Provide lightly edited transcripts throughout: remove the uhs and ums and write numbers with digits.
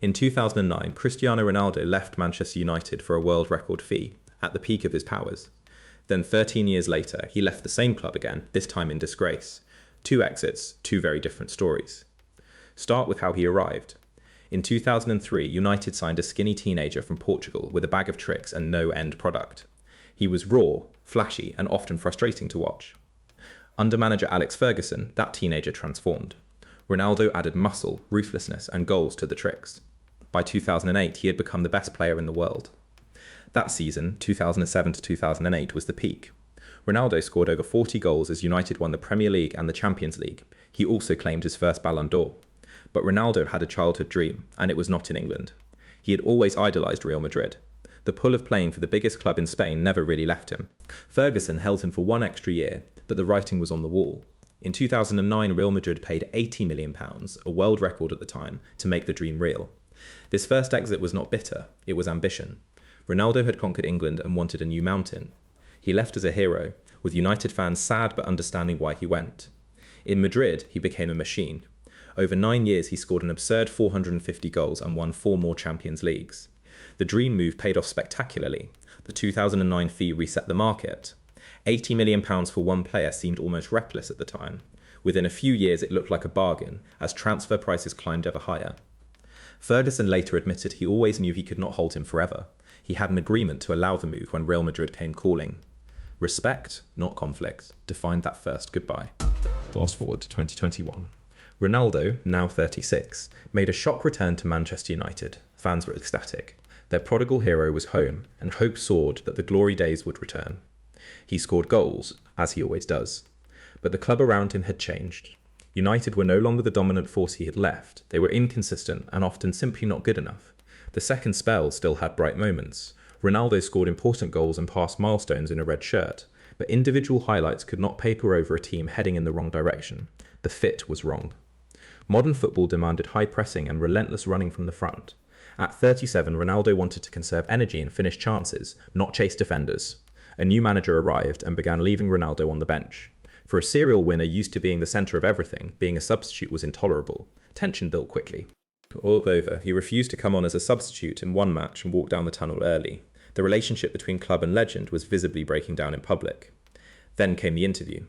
In 2009, Cristiano Ronaldo left Manchester United for a world record fee, at the peak of his powers. Then 13 years later, he left the same club again, this time in disgrace. 2 exits, 2 very different stories. Start with how he arrived. In 2003, United signed a skinny teenager from Portugal with a bag of tricks and no end product. He was raw, flashy, and often frustrating to watch. Under manager Alex Ferguson, that teenager transformed. Ronaldo added muscle, ruthlessness, and goals to the tricks. By 2008, he had become the best player in the world. That season, 2007 to 2008, was the peak. Ronaldo scored over 40 goals as United won the Premier League and the Champions League. He also claimed his first Ballon d'Or. But Ronaldo had a childhood dream, and it was not in England. He had always idolised Real Madrid. The pull of playing for the biggest club in Spain never really left him. Ferguson held him for 1 extra year, but the writing was on the wall. In 2009, Real Madrid paid £80 million, a world record at the time, to make the dream real. This first exit was not bitter, it was ambition. Ronaldo had conquered England and wanted a new mountain. He left as a hero, with United fans sad but understanding why he went. In Madrid, he became a machine. Over 9 years, he scored an absurd 450 goals and won 4 more Champions Leagues. The dream move paid off spectacularly. The 2009 fee reset the market. £80 million for one player seemed almost reckless at the time. Within a few years, it looked like a bargain, as transfer prices climbed ever higher. Ferguson later admitted he always knew he could not hold him forever. He had an agreement to allow the move when Real Madrid came calling. Respect, not conflict, defined that first goodbye. Fast forward to 2021. Ronaldo, now 36, made a shock return to Manchester United. Fans were ecstatic. Their prodigal hero was home, and hope soared that the glory days would return. He scored goals, as he always does. But the club around him had changed. United were no longer the dominant force he had left. They were inconsistent and often simply not good enough. The second spell still had bright moments. Ronaldo scored important goals and passed milestones in a red shirt, but individual highlights could not paper over a team heading in the wrong direction. The fit was wrong. Modern football demanded high pressing and relentless running from the front. At 37, Ronaldo wanted to conserve energy and finish chances, not chase defenders. A new manager arrived and began leaving Ronaldo on the bench. For a serial winner used to being the centre of everything, being a substitute was intolerable. Tension built quickly. All over, he refused to come on as a substitute in one match and walked down the tunnel early. The relationship between club and legend was visibly breaking down in public. Then came the interview.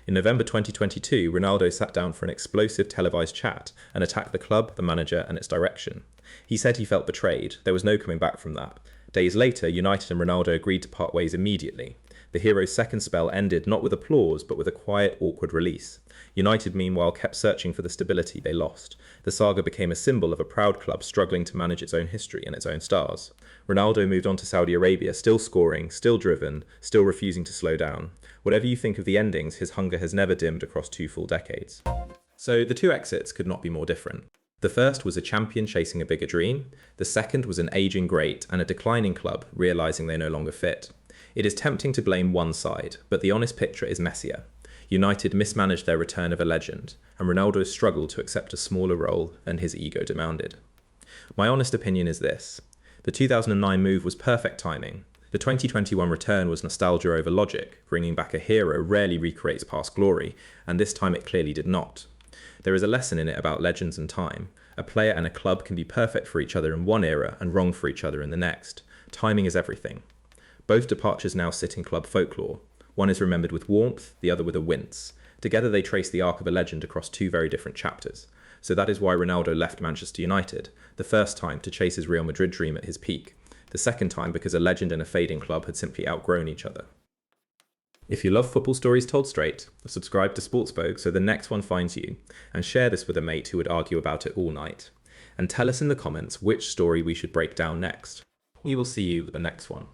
In November 2022, Ronaldo sat down for an explosive televised chat and attacked the club, the manager, and its direction. He said he felt betrayed. There was no coming back from that. Days later, United and Ronaldo agreed to part ways immediately. The hero's second spell ended not with applause, but with a quiet, awkward release. United, meanwhile, kept searching for the stability they lost. The saga became a symbol of a proud club struggling to manage its own history and its own stars. Ronaldo moved on to Saudi Arabia, still scoring, still driven, still refusing to slow down. Whatever you think of the endings, his hunger has never dimmed across 2 full decades. So the 2 exits could not be more different. The first was a champion chasing a bigger dream. The second was an aging great and a declining club realising they no longer fit. It is tempting to blame one side, but the honest picture is messier. United mismanaged their return of a legend, and Ronaldo struggled to accept a smaller role than his ego demanded. My honest opinion is this. The 2009 move was perfect timing. The 2021 return was nostalgia over logic. Bringing back a hero rarely recreates past glory, and this time it clearly did not. There is a lesson in it about legends and time. A player and a club can be perfect for each other in one era and wrong for each other in the next. Timing is everything. Both departures now sit in club folklore. One is remembered with warmth, the other with a wince. Together they trace the arc of a legend across 2 very different chapters. So that is why Ronaldo left Manchester United, the first time to chase his Real Madrid dream at his peak, the second time because a legend and a fading club had simply outgrown each other. If you love football stories told straight, subscribe to Sportspoke so the next one finds you, and share this with a mate who would argue about it all night. And tell us in the comments which story we should break down next. We will see you with the next one.